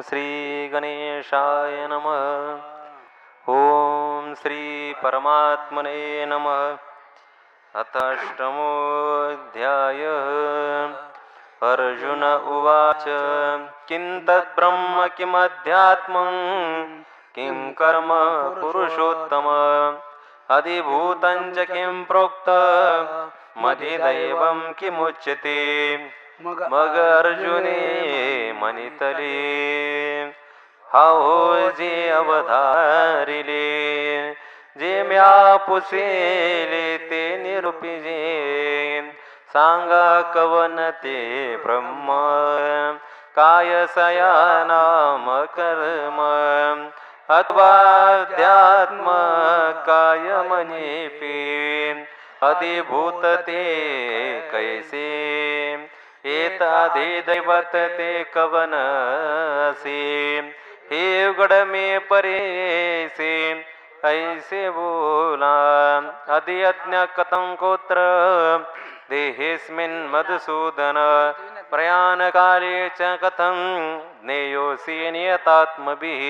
श्री गणेशाय नमः. ओम श्री परमात्मने नमः. अथ अष्टमोऽध्यायः. अर्जुन उवाच किं तद्ब्रह्म किमध्यात्मं किं कर्म पुरुषोत्तम अधिभूतं च किं प्रोक्तं मधिदैवं किमुच्यते. मग अर्जुने मनितले हा होय जे अवधारिले जे म्या पुसेले ते निरूपिजे सांगा कवन ते ब्रह्म काय सया नाम कर्म अथवाध्यात्म काय मनीपी अधिभूत ते कैसे एताधिदैवत ते कवन असे हे उघड मे परेसे ऐसे बोला अधि यज्ञ कथं कोत्र देहेस्मिन् मधुसूदन प्रयाणकाले च कथं ज्ञेयोऽसि नियतात्मभिः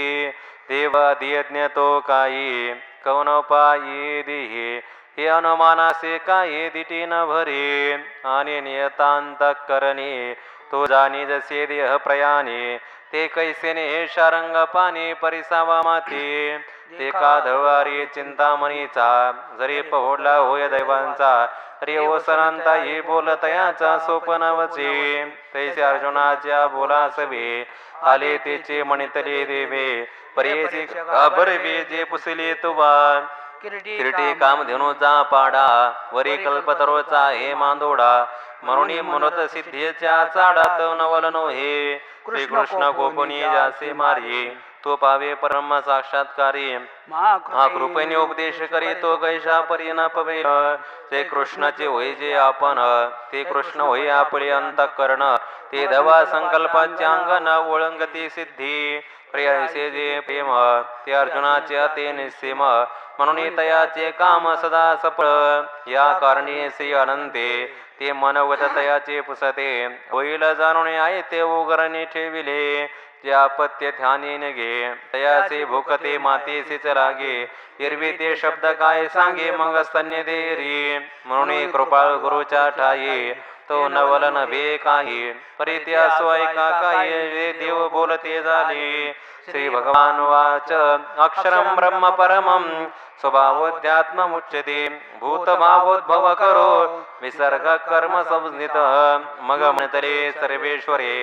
देवादियज्ञतो काये कौनोपाये देहे हे अनुमानासे काये दिटी न भरे आणि नियतांतकरणे तो जाणी जसे देह प्रयाणे ते कैसेने शारंग पाणी परिसावा माते ते काधवारी चिंतामणीचा जरी पहोडला होय दैवांचा रे ओसरांता ये बोलतयाचा सोपनावचे तैसे अर्जुनाच्या बोला सवे आले तेचे मणितले देवे परेचे बरवे जे पुसले तुवा किरीटी कामधेनूचा पाडा वरी कल्पतरोचा हे मांदोडा म्हणून मनोत सिद्धीच्या चाडात नवलनो हे श्रीकृष्ण गोपनी जासे मारी तो पावे परम साक्षात्कारी हा कृपेने उपदेश करी तो कैशा परी न पवे ते कृष्णाचे होय जे आपण ते कृष्ण होय आपले अंतःकरण ते धवा संकल्पाचे अंगन ओळंगती सिद्धी प्रियसे जे प्रेम ते अर्जुनाचे ते निस्सीम म्हणून तयाचे काम सदा सफळ या कारणी श्री अनंते ते मनवत तयाचे पुसते होईल जाणून आहे ते उगरणी ठेविले जे आपत्य ध्यानी नगे तयाचे भूकते मातेसेच लागे एरवी ते शब्द काय सांगे मग स्तन्य देरी म्हणून कृपाळ गुरुच्या ठाई तो नवल नभे काही परित्या स्वयका काय देव बोलते झाले. श्री भगवान वाच अक्षरं ब्रह्म परमं स्वभावोध्यात्ममुच्यते भूतभावोद्भव करो विसर्ग कर्म संज्ञित मग म्हणतले सर्वेश्वरे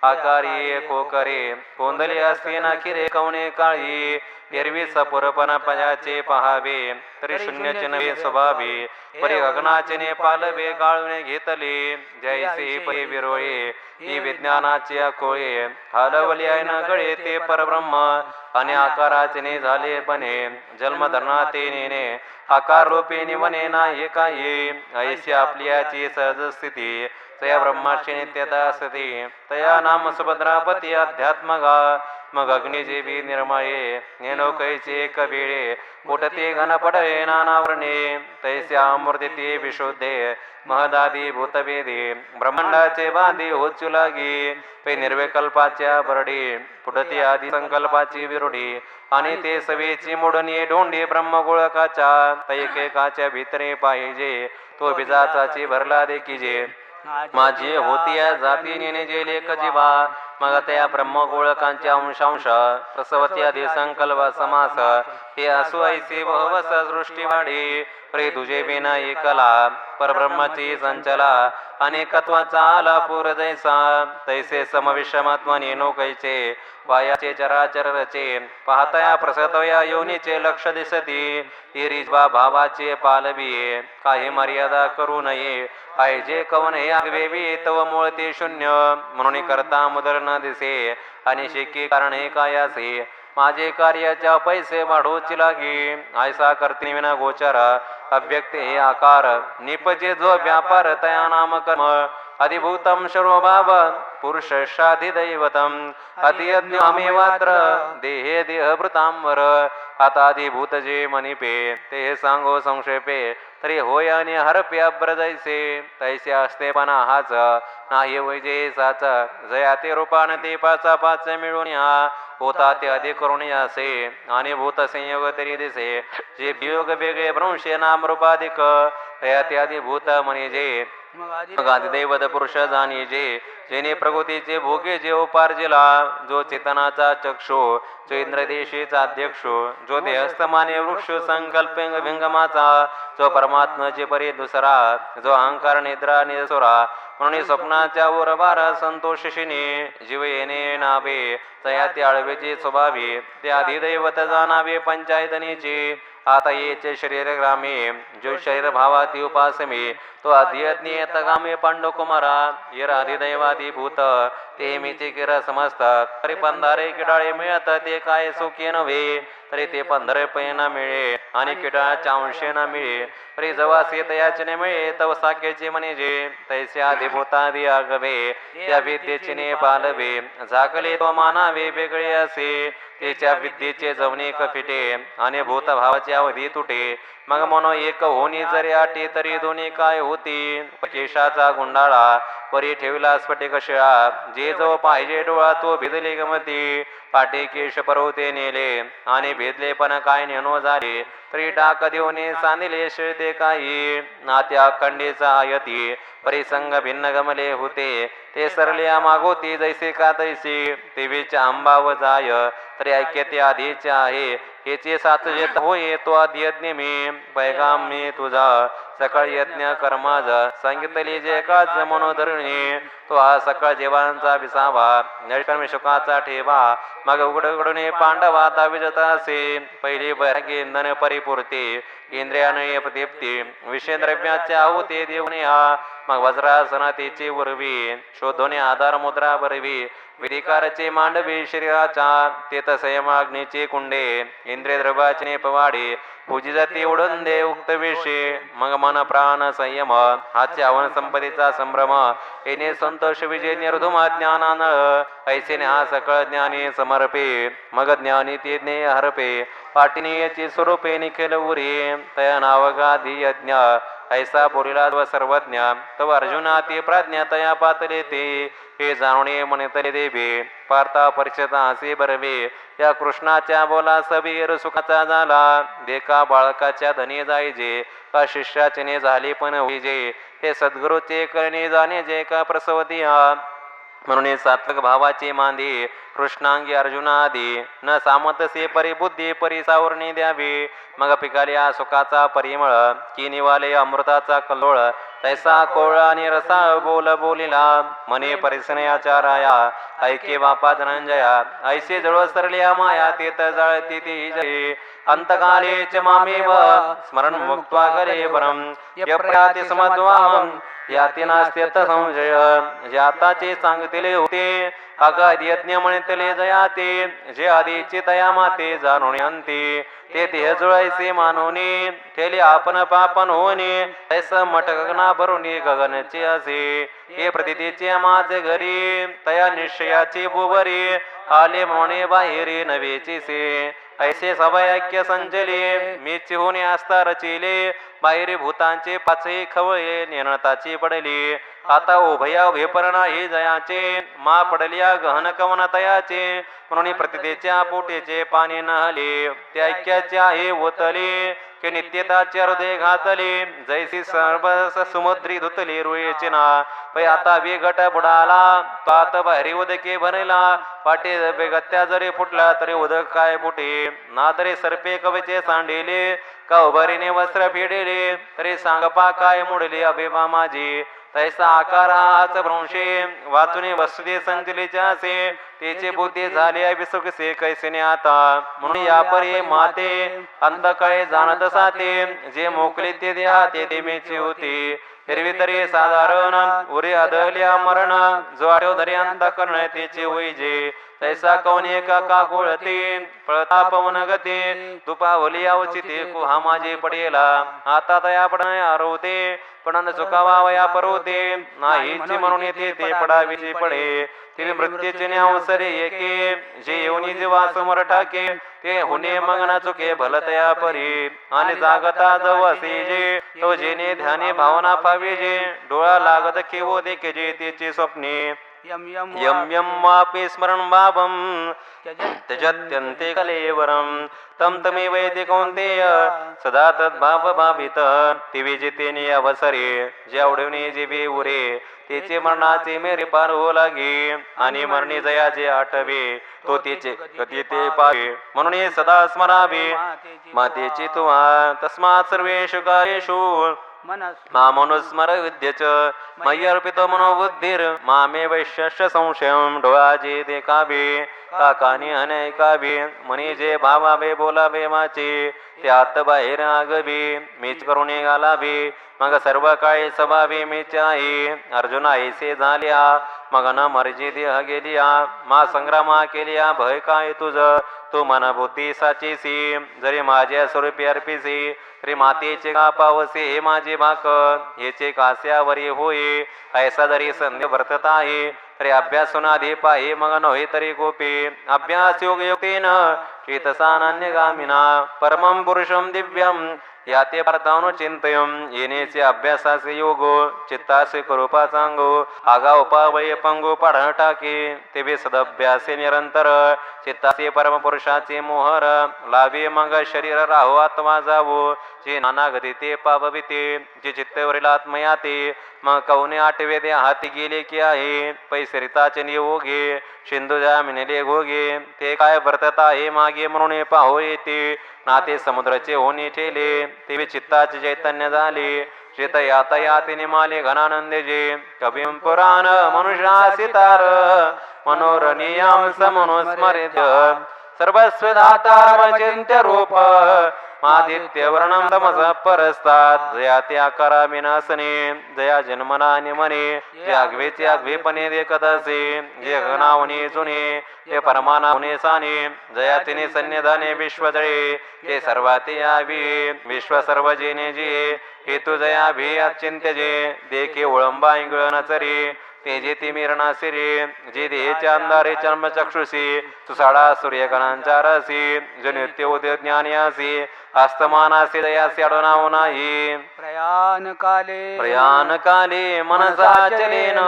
आकारी कोकरे कोंदले असते ना खिरे कवणे काळी एरवी सपुरपण पयाचे पहावे तरी शून्यचे नवे स्वभावे परी गगनाचे ने पालवे गाळूने घेतले जैसे पै विरोळे ही विज्ञानाचे अकोळे हलवली आहे न गळे ते परब्रह्म आणि आकाराचे ने झाले बने जन्मधरणा ते नेने आकार रूपे निवने नाही काही ऐशी आपली याची सहज स्थिती तया ब्रह्माची नित्यता असते तया नाम सुभद्रापती अध्यात्मगा मग अग्निजीवी निर्मळे नेनो कैचे एक वेळे कोटते घन पडळे नानावरणे तैसे अमृते विशुद्धे महदादी भूतवेदे ब्रह्मांडाचे बांधे होचू लागे पै निर्विकल्पाच्या बरडी पुढती आदी संकल्पाची विरुडी आणि ते सवेची मोडणी डोंडी ब्रह्मगोळकाच्या तैकेकाच्या भितरे पाहिजे तो बिजाचाची भरला देखीजे माझी होती या जाती नेने जे लेख जीवा मग त्या ब्रह्मगोळकांच्या अंशांश प्रसवती आदी संकल्प समास हे असो ऐसे बहुवस सृष्टीवाढी प्रे तुझे बिना एकला परब्रह्माची संचला अनेकत्वाचा आला पूर जैसा तैसे समविषमात्मने नोकैचे वायाचे चराचर रचे पाहतया प्रसतया योनीचे लक्ष दिसती इरिजवा भावाचे पालविये काही मर्यादा करू नये पाहिजे कवन हे आगवेवी तव मूळ ते शून्य म्हणून करता मुदर न दिसे आणि शिकी कारण हे काय असे माझे कार्याच्या पैसे वाढवची लागे ऐसा करते विना गोचर अव्यक्त हे आकार निपजे जो व्यापार तया नाम कर्म अधिभूतं सर्वभाव पुरुषशाधिदैवतम् अतियज्ञमेवात्र देहे देहभृतांवर आता अधिभूत जे मनिपे ते सांगो संक्षेपे तरी होय आणि हरपे अब्रजैसे तैसे असते पण हाच नाही वैजे साच जया ते रूपान ते पाचा पाच मिळून हा होता ते अधिक करून असे आणि भूत संयोग तरी दिसे जे वियोग वेगळे भ्रंशे नाम रूपाधिक तया ते अधिभूत म्हणे जे मग आदिदैवत पुरुष जाणी जे जेने प्रकृतीचे भोगे जे उपार्जिला जो चेतनाचा चक्षु जो इंद्रदेशीचा अध्यक्षो जो देहस्थमाने वृक्ष संकल्प विंगमाचा जो परमात्म्याचे परी दुसरा जो अहंकार निद्रा निसुरा म्हणून स्वप्नाच्या उरबार संतोषिनी जीव येणे नावे तया ते आळवेचे स्वभावी ते अधिदैवत जाणावे पंचायतनीचे आता येचे शरीर ग्रामे जो शरीर भावाती उपासमे तो अधियज्ञ तगामे पांडु कुमारा यर अधिदैवादी भूत ते मीचे किर समजतात तरी पंधारे किडाळे मिळत ते काय सुखी नव्हे तरी ते 15 पैना मिळे आणि किडाळाच्या अंशे न मिळे तरी जवा सीतयाचने मिळे तव साख्याचे म्हणे जे तैसे अधिभूतादी आगवे त्या विद्येचे ने पालवे झाकले तो मानावे वेगळे असे त्याच्या विद्येचे जवनिक फिटे आणि भूतभावाचे अवधी तुटे मग मनो एक होणी जरी आटे तरी दोन्ही काय होती केशाचा गुंडाळा परी ठेवला स्फटिक शिळा जे जो पाहिजे डोळा तो भिजले गमती पाटे केश परवते नेले आणि भेदले पण काय नेनो झाले तरी टाक देऊने सांदिले शिळते काही नात्या खंडीचा यती परिसंग भिन्न गमले होते ते सरल्या मागोती जैसे का तैसे देवीच्या अंबाव जाय तरी ऐक्य ते आधीचे आहे हेचे सात जेत होय तो आदियज्ञ मी पैगाम मी तुझा सकाळ यज्ञ कर्माज सांगितले जे काच मनोधरणी तो हा सकाळ जीवांचा विसावा नैष्कर्मी शुकाचा ठेवा मग उघडून पांडवा दाविजता असे पहिली बैरागी इंधन परिपूर्ती इंद्रियाने दीप्ती विषय द्रव्याचे आहुते देऊन हा मग वज्रासनातीची उर्वी शोधोने आधार मुद्रा बरवी विधिकारचे मांडवी शरीराचा तेत संयमाग्नीचे कुंडे इंद्रिय द्रव्याचे पवाडे पूजी जाती उडून दे उक्त विषय मग मन प्राण संयम हाचे आवन संपत्तीचा संभ्रम येणे संतोष विजय निर्धुम ज्ञानान ऐसेने हा सकळ ज्ञानी समर्पे मग ज्ञानी ते ज्ञेय हरपे पाटिनी याची स्वरूपे निखिल उरी तया नावगाधी यज्ञ ऐसा बोलिला व सर्वज्ञ तव अर्जुना ते प्राज्ञा तया पातले ते हे जाणणे म्हणतले देवे पार्था परिषदा असे बरवे या कृष्णाच्या बोला सबीर सुखाचा झाला देका बाळकाच्या धनी जायजे का शिष्याचे ने झाले पण होईजे हे सद्गुरूचे करणे जाणे जे का प्रसवती म्हणून सात्विक भावाचे मांदे कृष्णांगी अर्जुनादी न सामतसे परिबुद्धी परिसावरणी द्यावी मग पिकाल्या सुखाचा परिमळ की निवाले अमृताचा कल्लोळ तैसा कोळा आणि रसा बोल बोलिला मने परिसनयाच्या राया ऐके बापा धनंजया ऐसे जळ सरल्या माया तेत जळती ती जये अंतकाले च मामेव स्मरण मुक्त्वा करे परम यप्रयाति समद्वाम याती नास्त्यत संशय ज्याताचे सांगतिले होते अगाध यज्ञ म्हणतले जयाते जे आधीचे तया माते जाणून अंती ते देह जुळायचे मानवने ठेले आपण पापन होणे तैस मटकना भरुनी गगनचे असे हे प्रतितीचे माझे घरी तया निश्चयाची बुबरी आले म्हणे बाहेरी नवेची से ऐसे सवयक्य संचले मीची होणे असता रचिले बाहेरी भूतांचे पाचे खवये नेणताची पडली आता उभया उभेपरणा हे जयाचे मा पडल्या गहन कवन तयाचे म्हणून प्रतितेच्या पोटेचे पाणी नहले त्या ऐक्याचे आहे ओतले के नित्यताचे हृदय घातले जैसी सर्व समुद्री धुतले रुळेचे ना पै आता वेगट बुडाला तात बाहेरी उदके भरला पाटे बेगत्या जरी फुटला तरी उदक काय फुटे ना तरी सर्पे कवचे सांडेले का उभारीने वस्त्र फेडेले तरी सांगपा काय मुडले अभिमा माझी तैसा आकार हाच भ्रंशे वाचुने वस्तुते संचलीच्या असे तेचे बुद्धी झाले विसुकसे कैसेने आता म्हणून या परी माते अंधकाळे जाणत साते जे मोकले ते देहा ते मेचे होते हिरवी तरी साधारण उरे अदल्या मरण जो आठव धरे अंतकरण तेचे होईजे तैसा कौने का गोळते पळता पवन गते तुपावली अवचिते कुहा माझे पडेला आता तया पडणे आरवते पण चुकावावया परोते नाहीची म्हणून येते ते पडावीची पडे तिने मृत्यूचे अवसरे एके जे येऊनी जीवा समोर टाके ते हुने मग न चुके भलतया परी आणि जागता जवसे जे तो जेने ध्याने भावना पावे जे डोळा लागत केवो देखे जे तेचे स्वप्ने यम यम यम यम वापि स्मरण भावम त्यजत्यन्ते कलेवरम तम तमे वैदे कौंतेय सदा तद्भाव भावित तिविजितेने अवसरे जे आवडवणे जे बे उरे तेचे मरणाचे मेरे पार हो लागे आणि मरणे जया जे आठवे तो तेचे गती ते पावे म्हणून हे सदा स्मरावे मातेची तुवा तस्मात् सर्वेषु कार्येषु मामनुस्मर विद्यच मयि अर्पितो मनोबुद्धिर मामे वैश्यस्य संशयम डोळाजे देखावे काकानी अनेकावे मनी जे भावावे बोलावे वाचे ते आत बाहेर आगवे मीच करुणे घालावे मग सर्व काळी सभावे मीच आहे अर्जुन ऐसे झाल्या मग न मर्जी देह गेलिया मा संग्रामा केलिया भय काय तुझ तू मन बुद्धी साचीसी जरी माझ्या स्वरूपी अर्पिसी तरी मातेचे का पावसे हे माझे भाक हेचे कास्यावरी होय ऐसा जरी संध्य वर्तत आहे तरी अभ्यासून आधी पाहे मग नव्हे तरी गोपे अभ्यास योग योगेन चेतसानान्यगामिना परमं पुरुषं दिव्यं याते पार्थानु चिंतयम येनेचे अभ्यासाचे योगो चित्तासे करूपा सांगो आगा उपावय पंगो पाढ टाके तेवे सदभ्यासे निरंतर चित्ताचे परमपुरुषाचे मोहर लावे मग शरीर राहो आत्मा जावो जे नाना गती ते पावविते जे चित्तेवरील आत्मयाते मग कवने आठवे दे हाती गेले की आहे पैसरिताचे नियोगे सिंधू जामिनेले घोगे ते काय वर्तत आहे मागे म्हणून पाहो येते नाते समुद्राचे होणे ठेले तेवे चित्ताचे चैतन्य झाले चित यातायातीने माले घनानंदे जे कविं पुराण मनुष्यासितार मनोरणीयां समनुस्मरित सर्वस्व दातार चिंत्य रूप आदित्य वर्णम तमस परस्तात जया त्या करा विनाशने जया जन्मना निमने जे आगवेचे आगवेपणे देखत असे जे गणावने जुने ते परमानावने साने जया तिने सन्निधाने विश्वजळे ते सर्वाते यावी विश्व सर्व जेने जे हेतु जया भी अचिंत्य जे देखे ओळंबा इंगळ नचरी तेजे ती मिरणासिरी जे देहेच्या अंधारे चर्मचक्षुषी तुसाडा सूर्यगणांच्या रसी जो नित्य उदय ज्ञानियासी अस्तमानासी दयासी अडनाव नाही प्रयाण काले मनसा चलेन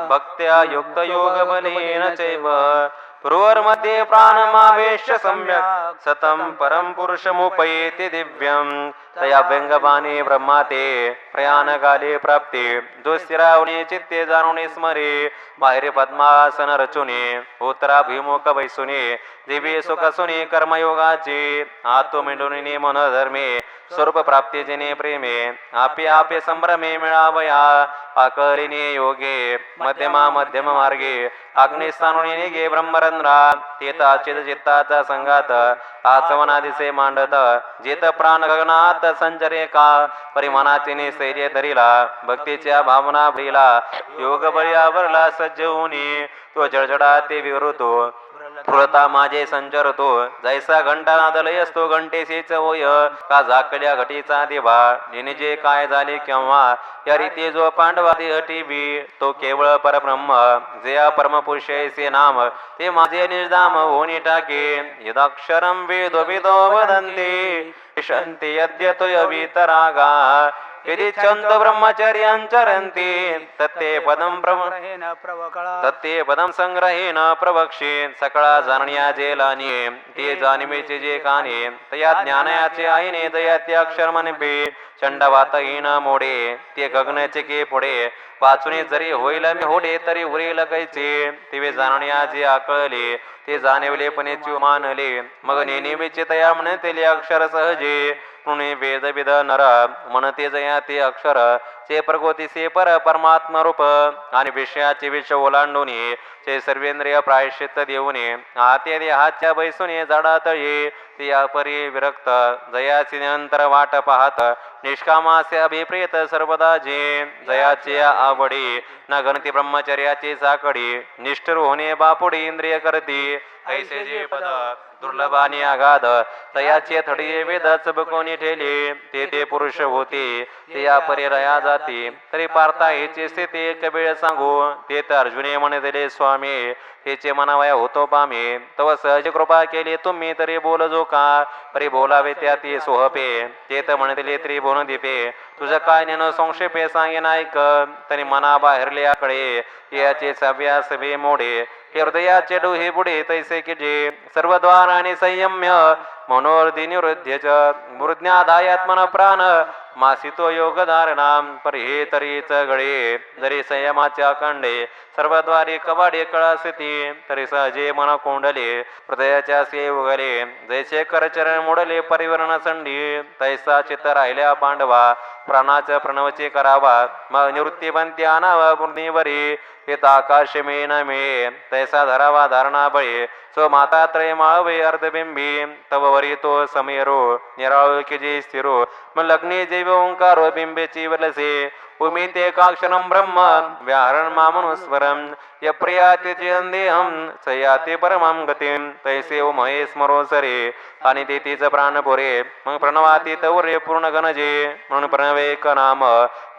भक्त्या युक्त योग बलेन चैव मध्ये प्राणमावेश सम्यक सतम परम पुरुषमुपैति दिव्यम तया व्यंगवाणी ब्रह्माते प्रयाणकाले प्राप्ते जो स्थिरावणे चित्ते जाणूने स्मरे बाहेर पद्मासन रचुने उत्तराभिमुख बैसुने दिव्य सुखसुने कर्मयोगाचे आत्ममिंडुनी मन धर्मे स्वरूप प्राप्ती जिने प्रेमे आपे आपे संभ्रमे मिळावया आकरिणे योगे मध्यमा मध्यम मार्गे अग्निस्थानुनी निगे ब्रह्मरंध्रा तेता चित चित्ताचा संगात आचवना दिसे मांडत जेत प्राण गगनात संचरे का परिमानाचे निसैर्य धरिला भक्तीच्या भावना भरिला योग बळी आवरला सज्ज होऊनी तो जळजळा ते विवृतो फुलता माझे संचरतो जैसा घंटा नादलय असतो घंटेसीच होय का झाकल्या घटीचा दिवा जे काय झाले केव्हा या रीती जो पांडवादी हटीबी तो केवळ परब्रह्म जे परमपुरुषैसे नाम ते माझे निर्धाम होणी टाके यदाक्षरम वेदो विदो वदन्ति शांती यद्यतो वितरागा यदि चंद ब्रह्मचर्यांचरन्ति तत्ते पदम संग्रहेन प्रवक्षे सकळा जाणण्या जे लानी ते जाणीवेचे जे काने तया ज्ञानयाचे आईने दया ते अक्षर मनपे चंडवातहीन मोडे ते गगनाचे के पुढे वाचुने जरी होईल मी होडे तरी उरेल कैचे तिवे जाणण्या जे आकळले ते जाणवले पणे मानले मग नेहमीचे तया म्हणते अक्षर सहजे पुणे वेद विद नर म्हणते जया ते अक्षर चे प्रगोतीसे परमात्मा रूप आणि विषयाचे विषय ओलांडून चे सर्वेंद्रिय प्रायश्चित्त देऊने हाते देहाच्या बैसूने झाडातळे ते अपरी विरक्त जयाचे निरंतर वाट पाहत निष्कामासे अभिप्रेत सर्वदा जे जयाचे आवडी न गणती ब्रह्मचर्याची साकडी निष्ठुर होणे बापुडी इंद्रिय करती ऐसे जे पद दुर्लभ आणि अगाध तयाचे थडी वेद चबकोनी ठेले ते पुरुष होते ते या परिरया जाती तरी पार्था हेचे स्थिती एक वेळ सांगू ते तर अर्जुने म्हणे दिले स्वामी हेचे मनावया होतो पामे तव सहज कृपा केली तुम्ही तरी बोल जो का परी बोलावे त्या ती सोहपे ते तर म्हणले त्रिभुवन दीपे तुझं काय नेन संक्षेपे सांगेन ऐक तरी मना बाहेरले आकडे याचे सभ्या सभे मोडे हृदयाचे डोहे बुडे तैसे की जे सर्व द्वार आणि संयम्य मनोरधी निवृद्ध मृज्ञादायात्मन प्राण मासितो योगधारणाम पर हे तरीच गळे जरी संयमाच्या कंडे सर्वद्वारे कवाडे कळासती तरी सहजे मन कोंडले हृदयाच्या से उगले जैसे करचरण मोडले परिवर्ण संडी तैसा चित्त राहिल्या पांडवा प्राणाच्या प्रणवचे करावा मग निवृत्तीपंथी आणावा पूर्णीवरी येत आकाश मे न मिळे तैसा धरावा धारणा बळे सो माता त्रय माळवे अर्धबिंबी तव वरी तो समेरो निराळो की जे स्थिरो मग लग्ने जैव ओंकारो बिंबेची वलसे उमिते काक्षरम ब्रह्म व्याहरण मामनुस्वरम यप्रियाते देहम सयाते परमां गतिम तैसे ओ महे स्मरो सरे आणि ते तिचं प्राण पुरे मग प्रणवाती तवरे पूर्ण गणजे म्हणून प्रणवे एक नाम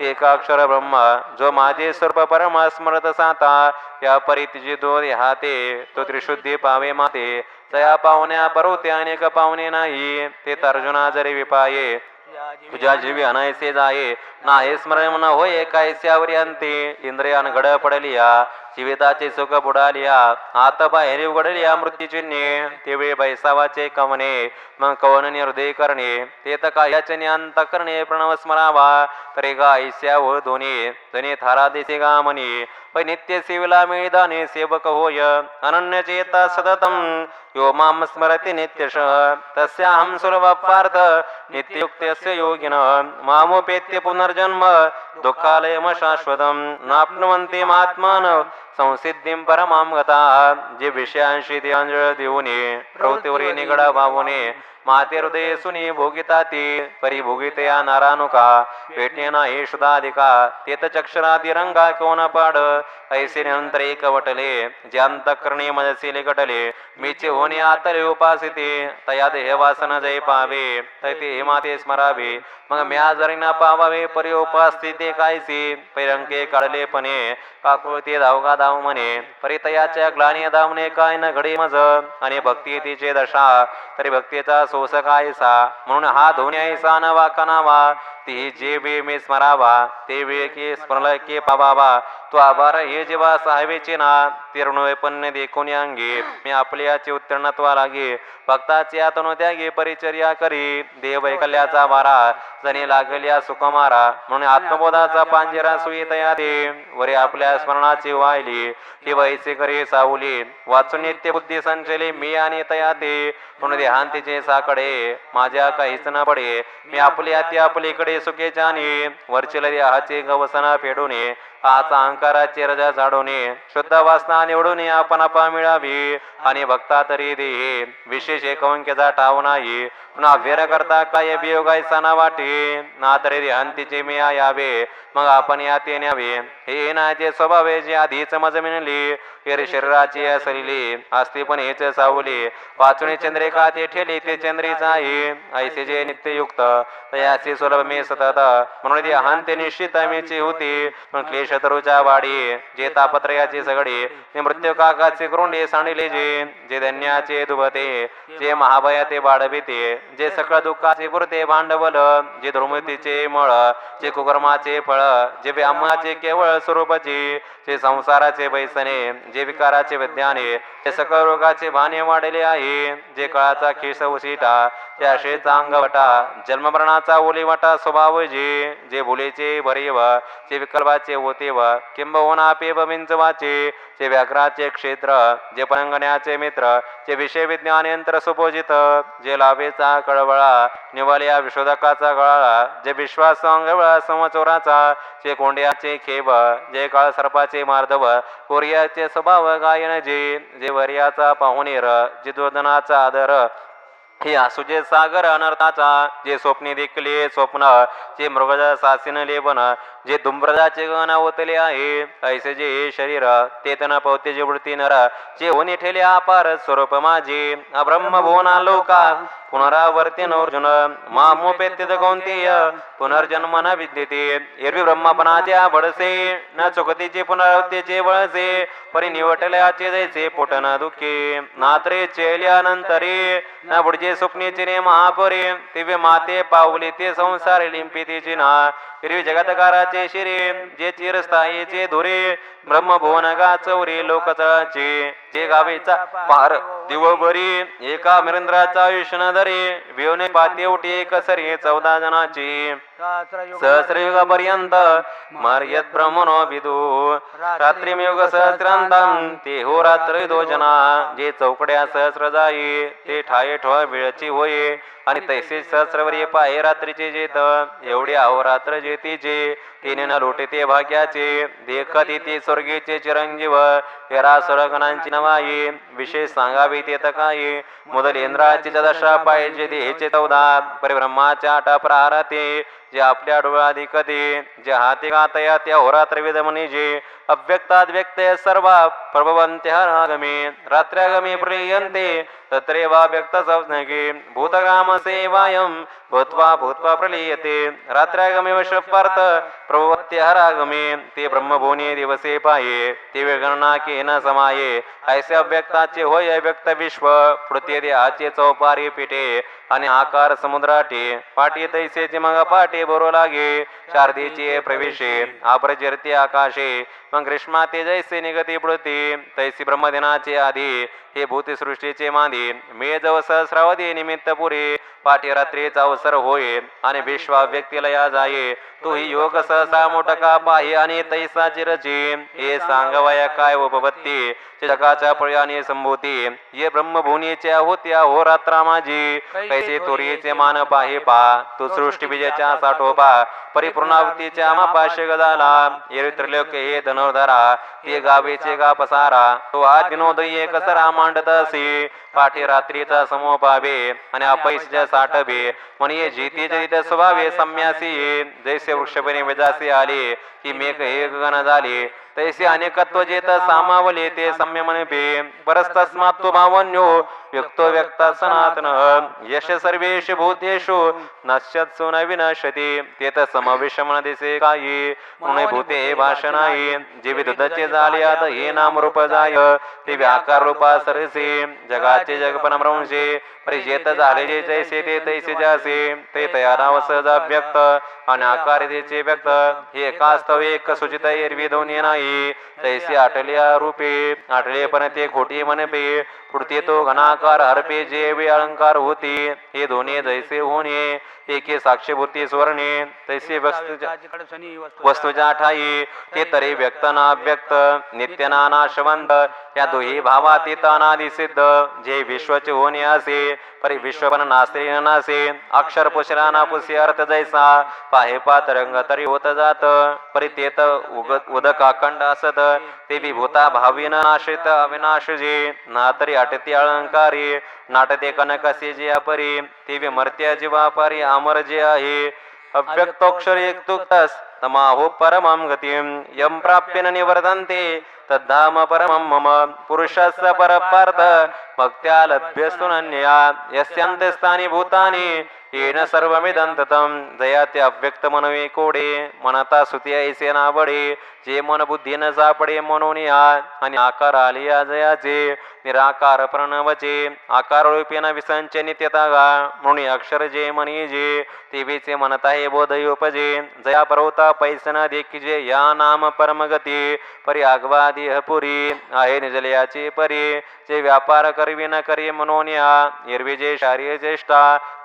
एकाक्षर ब्रह्म जो माझे स्वरूप परम स्मरत साता या परी तिची दो हाते तो त्रिशुद्धी पावे माते तया पाहुण्या परोते अनेक पाहुणे नाही ते अर्जुना जरी विपाये तुझ्या जीवी अनायसे जाये नाही स्मरण न होय कायस्यावरी अंते इंद्रियान घड पडलिया जीविताचे सुख बुडालिया आत बाहेर उघडलिया मृत्यूचिन्हे तेवेळी बैसावाचे कवने मग कवन हृदय करणे ते तर कायाचे अंत करणे प्रणव स्मरावा तरे गा ऐस्या व धोनी जने थारा दिसे गा म्हणे पण नित्य सेविला मिळदाने सेवक होय अनन्य चेता सततम यो माम स्मरति नित्यशः तस्याहं सुलभपार्थ नित्ययुक्तस्य योगिन मामोपेत्य पुनर्जन्म दुःखालयम शाश्वतम नाप्नुवन्ति महात्मान संसिद्धिं परमां गता जे विषयांशी ते अंजळ देऊने प्रवृत्तीवरी निगडा भावने माते हृदय सुनी भोगिता ती परिभोगितया नारानुका पेटणे नाही शुद्धाधिका तेत चक्षरादी रंगा कोण पाड ऐसे नंतर एक वटले ज्यांत करणे मनसे लेकटले मीचे होणे आतले उपासिते तया देह वासन जय पावे तैते हे माते स्मरावे मग म्या जरी न पावावे परी उपास्थिते कायसी पैरंके काढले पणे काकुळते धावगा धाव म्हणे परी तयाच्या ग्लानी धावणे काय न घडी मज आणि भक्ती तिचे दशा तरी भक्तीचा सोस कायसा म्हणून हा धोन्यायसा न वाकनावा ती जे वे मी स्मरावा ते वेळ के स्मरल के पावावा तो आभार हे जेव्हा साहेबेचे ना तिरणपण्य देखून अंगे मी आपल्याचे उत्तीर्णत्वा लागे भक्ताचे आतनो त्यागे परिचर्या करी देव ऐकल्याचा वारा जणी लागल्या सुकुमारा म्हणून आत्मबोधाचा पांजरा सुई तया दे वरे आपल्या स्मरणाची वाहिली ही वैसे करे सावली वाचून नित्य बुद्धी संचले मी आणि तया ते म्हणून देहांतीचे साकडे माझ्या काहीच न पडे मी आपल्या ते आपलीकडे सुखे जाणे वरचेल देहाचे गवसना फेडूने आचा अहंकाराचे रजा झाडूने शुद्ध वासना निवडून आपण आपा मिळावी आणि भक्ता तरी देहे विशेष एकंकेचा ठाव नाही पुन्हा अभ्यर करता काय बियोगाय सणा वाटे ना तरी देहांतीचे मी यावे मग आपण यात न्यावे हे नाचे स्वभावे जे आधीच मज मिळली हेर शरीराची असलेली असते पण हेच सावली वाचुणे चंद्रिका ते ठेली ते चंद्रीच आहे ऐसे जे नित्ययुक्त तयाचे सुलभ मे सतत म्हणून ती अहंते निश्चित मीची होती पण क्लेश तरुच्या वाडी जे तापत्रयाचे सगळे ते मृत्यू काकाचे क्रोंडे सांडिले जे धन्याचे दुभते जे महाभयाते वाढविते जे सकळ दुःखाचे पुरते भांडवल जे धर्मतीचे मळ जे कुकर्माचे फळ जे व्यामाचे केवळ स्वरूपाचे जे संसाराचे बैसने जे विकाराचे विज्ञाने जे सकळ रोगाचे भाने वाढले आहे जे काळाचा खिस उशिटा ते असे चांगवटा जन्ममरणाचा ओलीवाटा स्वभाव जे भुलेचे भरेव जे विकल्पाचे होतेव किंबहुना पेव विंचवाचे जे व्याघ्राचे क्षेत्र जे पलंगण्याचे मित्र जे विषय विज्ञान यंत्र सुपोजित जे लाभेचा कळवळा निवल्या विशोधकाचा गळाळा जे विश्वास अंगवळा समचोराचा जे कोंड्याचे खेब जे काळ सर्पाचे मार्दव कोरियाचे स्वभाव गायन जे वर्याचा पाहुणेर जे दुर्धनाचा आदर हे असू जे सागर अनर्थाचा, जे स्वप्ने देखले स्वप्न, जे मृगजा सासीन लेबन, जे दुंब्रजाचे गण ओतले आहे, ऐसे जे हे शरीर ते तन पवते जे वृत्ती नर, जे होणे ठेले अपार स्वरूप माझे अब्रह्म भुवना लोका पुनरावर्ती अर्जुन मामोपेत्य कौंतेय पुनर्जन्म न विद्यते एरवी ब्रह्मपणाचे भडसे न चुकतीचे पुनरावृत्तीचे बळसे परिनिवटल्याचे जैसे पोट न दुःखे नात्रे चेल्यानंतरे न पुढचे स्वप्नेचे रे महापरे दिव्य माते पावले ते संसार लिंपितीचे ना एरवी जगतकाराचे शिरे जे चिरस्थायीचे धुरे ब्रह्मभुवन गा चौरे लोकचळाचे जे गावेचा पार दिवबरी एका मिरेंद्राचा आयुष्य न धरे विवने पाते उठे कसरी 14 जणाची सहस्रयुगापर्यंत मर्यत ब्रह्मणो विदू रात्रिमयुग सहस्रांतां ते हो रात्र दोजना जे चौकड्या सहस्र जाई ते ठाये ठोळ वेळची होये आणि तैसे सहस्रवर्य पाहे रात्रीचे जेत एवढे अहोरात्र जेतीचे तिने न लोटे भाग्याचे देखत ते स्वर्गीचे चिरंजीव तेरा सरगणांची नवाई विशेष सांगावे ते तकाई मुदल इंद्राची दशा पाहिजे देहेचे 14 परिब्रह्माच्या 8 प्रहाराते जे आपल्या डोळ्याधिकते जे हाती गातया त्या होरात्र वेद म्हणजे अव्यक्ताद व्यक्त सर्व प्रभवंत्य रागमे रात्र्यागमे प्रियंते तत्रेवा व्यक्त संज्ञके भूतगाम सेवायम भूत्वा भूत्वा प्रलीयते रात्र्यागमे वशपार्थ प्रभवत्य रागमे ते ब्रह्मभुवने दिवसे पाये ते वेगणना के न समाये ऐसे अव्यक्ताचे होय अव्यक्त विश्व पृथ्वी देहाचे चौपारी पिटे आणि आकार समुद्राटे पाठी तैसेचे मग पाटे बरो लागे शारदेचे प्रवेशे अप्रजरते आकाशे मग ग्रीष्मा ते जैसे निगती पृथ्वी तैसी ब्रह्मदिनाचे आधी हे भूतसृष्टीचे मादी मेजव सहस्रावधी निमित्त पुरे पाठी रात्रीचा अवसर होय आणि विश्वा व्यक्तीला या जाये तो ही योग सहसा मोठका पाहि आणि तैसा चिरची हे सांगवया काय उपपत्ती जगाच्या पळयाने संभूती ये ब्रह्मभुवनीच्या होत्या हो रात्रा माझी कैसे तोरीचे मान पाहे पा तू सृष्टी विजयाच्या साठोपा परिपूर्णावतीच्या मापाशे गदाला ये त्रिलोक हे धनुर्धरा ते गावेचे गा पसारा तो हा दिनोदय कसरा मांडत असे पाठी रात्रीचा समोपावे आणि अपैसच्या साठवे म्हणे जेते जैत स्वभावे सम्यासी जैसे वृक्षपणे वेदासी आले की मेघ हे गगन झाले तैसे अनेकत्व जेत सामावले ते सम्य म्हणपे परस्तस्मात् तो भावन्यो व्यक्तो व्यक्ता सनातन यश सर्वेश भूतेषु नश्यत्सु न विनश्यति तेत समविषम दिसे काही म्हणून भूते हे भाषण आहे जे विदुधचे झाले आता हे नाम रूप जाय ते व्याकार रूपा सरसे जगाचे जगपन भ्रंशे परिजेत झाले जे जैसे ते तैसे जासे ते तया नाव सहज व्यक्त आणि आकार त्याचे व्यक्त हे एकास्तव एक सुचित एरवी दोन्ही नाही तैसे आटल्या रूपे आटले पण ते खोटी मनपे पुढते तो घनाकार हरपे जे वे अलंकार होते हे दोन्ही जैसे होणे एके साक्षीभूती स्वर्णे तैसे वस्तूच्या ठाई ते तरी व्यक्त ना व्यक्त नित्य ना नाशवंत या दोही भावातीत अनादि सिद्ध जे विश्वचे होणे असे परी विश्व पण नासे न नासे अक्षर पुसरा ना पुसे अर्थ जैसा पाहे पात रंग तरी होत जात परी तेत उदक अखंड असत ते विभूता भावी न नाशित अविनाश जे ना तरी अटती अलंकारी नाटते कनकसे जे अपरी ते विमर्त्य जीवापारी अमर जे आहे अव्यक्तोक्षर एकतुक्तस तमाहो परमं गतिं यं प्राप्य न निवर्तन्ते तद्धाम परमं मम पुरुषस्य परपार्थ भक्त्या लभ्यस्तुनन्या यस्यांते स्थानी भूतानि येन सर्वमिदं ततं जया ते अव्यक्त मनवे कोडे मनता सुती ऐसे नावडे जे मन बुद्धी न सापडे म्हणून या आणि आकार आलिया जयाचे निराकार प्रणवचे आकार रूपेन विसंच नित्यता गा म्हणून अक्षर जे मनी जे तेवीचे म्हणता हे बोधय उपजे जया परवता पैसन देखिजे या नाम परमगती परी आगवादी पुरी आहे निजलयाची परी जे व्यापार करवी न करी म्हणून या एरवी जे शारीर ज्येष्ठा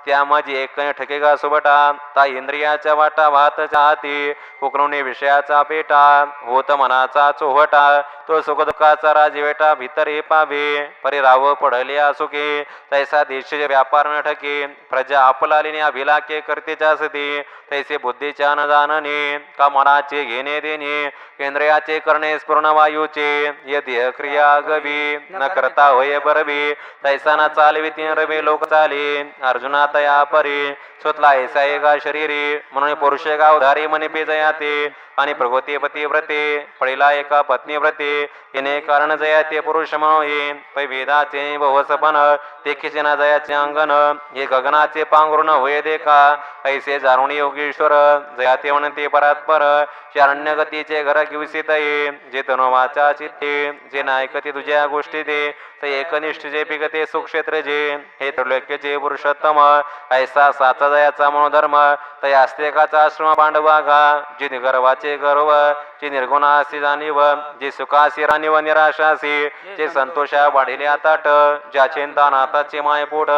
त्या माझी एक ठकेगा सुबटा ता इंद्रियाच्या वाटा वाहत चाहती उकळून विषयाचा पेटा होत मनाचा चोहटा तो सुख दुःखाचा राजवेटा भीतरी पावे परिराव पडल्या सुखे तैसा देश व्यापार न ठके प्रजा आपलालीने अभिलाके करतेच्या सती तैसे बुद्धीच्या न जाणणे का मनाचे घेणे देणे इंद्रियाचे करणे स्पूर्ण वायूचे ये देह क्रिया गवी न करता होय बरवी तैसा न चालवी तीन रवे लोक चाले अर्जुना तया परी स्वतला ऐसा एका शरीरी म्हणून पुरुष गावधारी मनी पेजयाते आणि प्रगती पती व्रते पडिला एका पत्नी व्रते येणे कारण जयाते पुरुष म्हणून पै वेदाचे बहुसपन देखीचे ना जयाचे अंगण हे गगनाचे पांघरुण होय देखा ऐसे जारुणी योगेश्वर जयाते म्हणते परात्पर चारण्य गतीचे घर किवसित ये जे तनुवाचा चित्ते जे नायकते तुझ्या गोष्टी ते एकनिष्ठ जे पिकते सुक्षेत्र जे हे त्रैलोक्यचे पुरुषोत्तम ऐसा साचा जयाचा मनोधर्म तय आस्तिकाचा आश्रम पांडवाघा जे गर्वाचे गर्व जे निर्गुणासी जाणीव जे सुखासी राणीव निराशासी जे संतोषा वाढिले आताट ज्या चिंता नाताचे मायपोट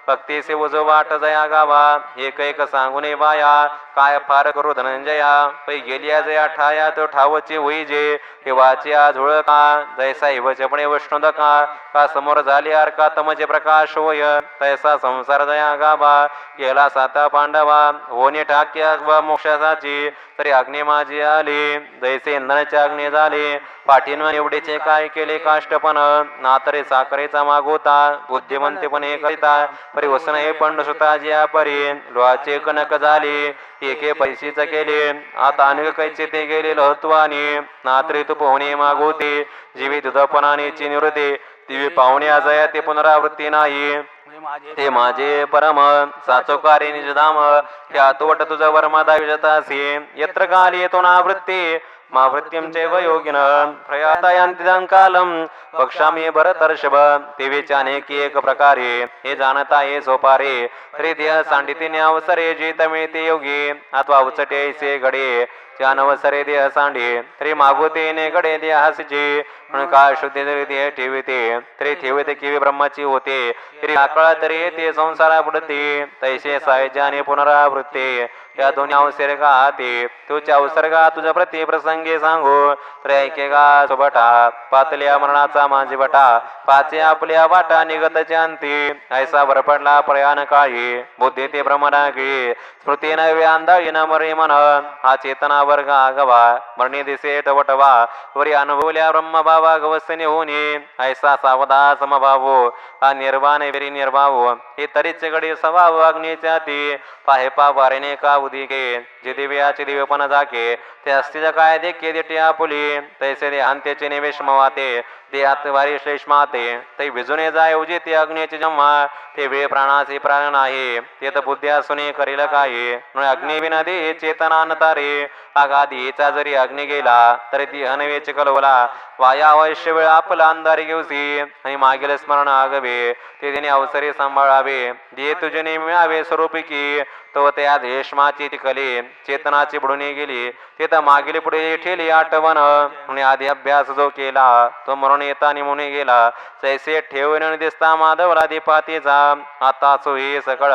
भक्तीचे उजो वाट जया गावा एक एक सांगुने वाया काय फार करू धनंजया पै गेलिया जया ठाया तो ठावची होई जे ठेवाचे झुळ का जैसा हिवचपणे वैष्णव का समोर झाली अर्का तमचे प्रकाश होय तैसा संसार जया गावा गेला साता पांडवा होणे ठाक्या व मोक्षाची तरी अग्नी माझी आली जैसे इंधनाचे अग्नी झाले पाठीनं एवढेचे काय केले काष्टपण ना तरी साखरेचा मागोता बुद्धिमंतेपणे करिता परी वसन हे पंड सुता ज्या परी लोहाचे कणक झाले एके पैशीच केले आता अनेक कैचे ते गेले लहत्वानी ना तरी तू पोहणे मागोते जीवी दुधपणाने निवृत्ती दिवे पाहुणे अजया ते पुनरावृत्ती नाही ते माझे परम साचोकारी निजधाम त्या तोट तुझा वर्मादा विजतासी यत्र काली येतो ना वृत्ती मावृत्तीं चैव योगिन प्रयातायांतिदं कालम पक्षामी भरतर्षभ तेवेचे अनेकी एक प्रकारे हे जाणता हे सोपारे तरी देह सांडितीने अवसरे जेत मिळते योगी अथवा उचटे ऐसे घडे त्या नवसरे देह सांडे तरी मागोते गडे देहासचे म्हणून का शुद्धी तरी देह ठेविते तरी ठेविते किवी ब्रह्माची होते तरी आकळा तरी ते संसारा बुडते तैसे सायजाने पुनरावृत्ते या दोन्ही अवसर्गा ते तुझ्या अवसर्गा तुझ्या प्रति प्रसंगी सांगू तर ऐकेगा सुबटा पातल्या मरणाचा माझी बटा पाचे आपल्या वाटा निगतचे अंती ऐसा भरपडला प्रयाण काळी बुद्धी ते भ्रमणागी स्मृती नव्हे अंधाळी न मरे मन हा चेतना वर्ग आगवा मरणी दिसे टवटवा वरी अनुभवल्या ब्रह्मभावा गवसने होणे ऐसा सावधा समभावो हा निर्वाण वेरी निर्भाव हे तरीच गडी स्वभाव अग्नीच्या ती पाहे पा वारेने का उदिके जे दिव्याचे दिव्यपण जाके ते अस्तित्व काय देखे देटे आपुली तैसे दे अंत्यचे निवेश मवाते ते आत्वारी श्लेष्माते ते विजूने जाय उजे ते अग्नीचे जन्मा ते वेळ प्राणाचे प्राण आहे ते तर बुद्धी असून करील काय अग्नी विना दे चेतना नतारे आगादीचा जरी अग्नी गेला तरी ती अनवेच कलवला वाया अवश्य वेळ आपला अंधारी घेऊसी आणि मागील स्मरण आगवे ते त्याने अवसरे सांभाळावे दे तुझे मिळावे स्वरूपिकी तो त्या देशमाची ती कली चेतनाची बुडून गेली ते तर मागील पुढे ठेली आठवण आणि आधी अभ्यास जो केला तो मरून येता निमून गेला जैसे ठेवून दिसता माधवला दीपातीचा आता सोयी सकळ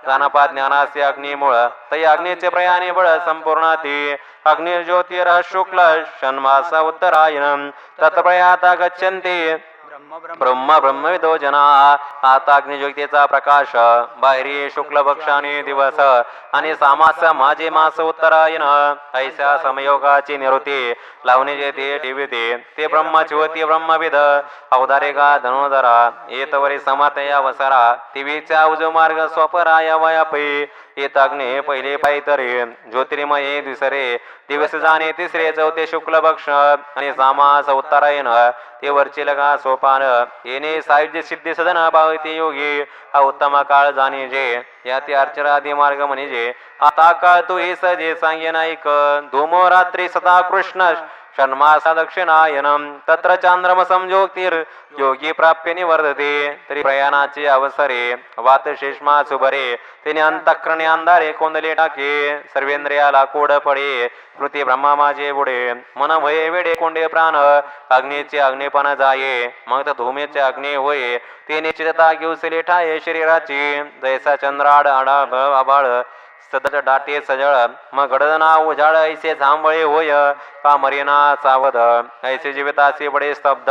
जाणपा ज्ञानाचे अग्निमुळ तै अग्नीचे प्रयाणे बळ संपूर्ण ती अग्नि ज्योतिर शुक्ल षण्मासा उत्तरायण तत्प्रयाता गच्छन्ति ब्रह्म ब्रह्मविदो जना आता अग्निज्योतीचा प्रकाश बाहेरी शुक्ल पक्षाने दिवस आणि सामास माझे मास उत्तरायण ऐसा समयोगाची निवृत्ती लावणे जे ते ठेविते ते ब्रह्माची होती ब्रह्मविद अवधारे का धनुधरा येतवरी समतया वसरा तिवीचा उजो मार्ग स्वपराया वयापै येत अग्नि पहिले पायतरे ज्योतिर्मय दुसरे दिवस जाणे तिसरे चौथे शुक्ल पक्ष आणि सामास उत्तरायण ते वरचे लगा सोपान येणे सायुज्य सिद्धी सदन पावते योगी हा उत्तम काळ जाणे जे या ते अर्चरादी मार्ग म्हणजे आता काळ तू हे सजे सांगे नाईक धूमो रात्री सदा कृष्ण षण्मासा दक्षिणायनम तत्र चांद्रमसं योगी प्राप्य निवर्तते तरी प्रयाणाचे अवसरे वात शेषमा सुभरे तिने अंतःकरणे अंधारे कोंदले टाके सर्वेंद्रियाला कोड पडे कृती ब्रह्मा माझे बुडे मन भये वेडे कोंडे प्राण अग्नीचे अग्निपण जाये मग तर धूमेचे अग्नी होय ते निश्चितता घेऊसले ठाये शरीराची जैसा चंद्राड आबाळ सदट दाटे सजळ मग गडदना उजाळ ऐसे झांबळे होय का मरेना सावध ऐसे जीविताचे बडे स्तब्ध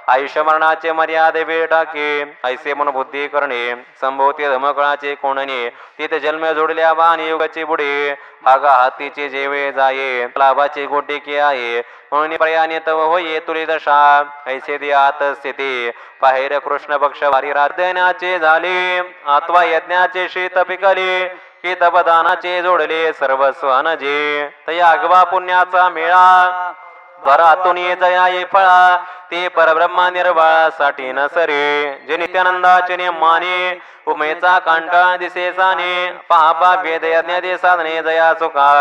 आयुष्य मरणाचे मर्यादे वेळ टाके ऐसे मन बुद्धी करणे संभवते धमकळाचे कोणणे तिथे जन्म जोडल्या बाण युगाचे बुडे आगा हातीचे जेवे जाये लाभाचे गोटे के आहे म्हणून प्रयाणे तव होये तुले दशा ऐसे दियात स्थिती बाहेर कृष्ण पक्ष वारी राधण्याचे झाले अथवा यज्ञाचे शीत पिकले की तपदानाचे जोडले सर्वस्व अनजे तया अगवा पुण्याचा मेळा वरातून जया ये फळा ते परब्रह्मा निर्वाळासाठी नसरे जे नित्यानंदाचे नेमाने उमेचा कांटा दिसे साने पापा वेद यज्ञ दे साधने जया सुखा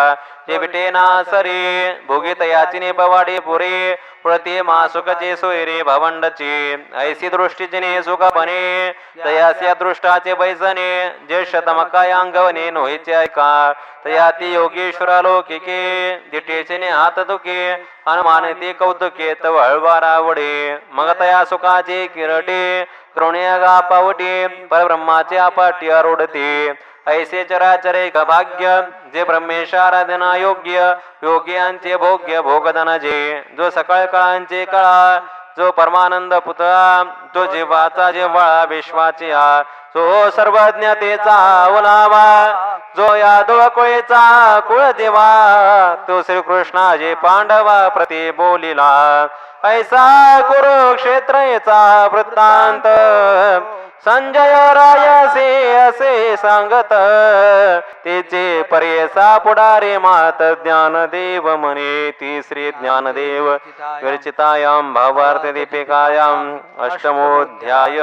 जे बिटे ना सरे भोगी तयाची ने पवाडे पुरे प्रति मासुकचे सोयरे भवंडची ऐसी दृष्टीचे सुखपणे तयास्य दृष्टाचे बैसने जे शतमकाय अंगवने नोहीचे ऐका तया ती योगेश्वरा लोकिके दिटेचे हात दुखे अनुमानते कौतुके तव हळवारावडे मग तया सुखाचे किरटे द्रोण्या पावटे परब्रह्माचे अपाटी आरोढते ऐसे चराचरे भाग्य जे ब्रह्मेशाराधना योग्य योग्यांचे भोग्य भोगधन जे जो सकाळ काळांचे कळा जो परमानंद पुतळा जो जीवाचा जेव्हा विश्वाचे हा जो सर्वज्ञतेचा ओलावा जो या दोळकोळीचा कुळदेवा तो श्रीकृष्णाचे पांडवा प्रति बोलिला ऐसा कुरुक्षेत्रचा वृत्तांत संजय रायसे असे सांगत तेचे परेसा पुढारे मात ज्ञानदेव म्हणे तिसरी ज्ञानदेव विरचितायाम भावार्थ दीपिकायाम अष्टमोध्याय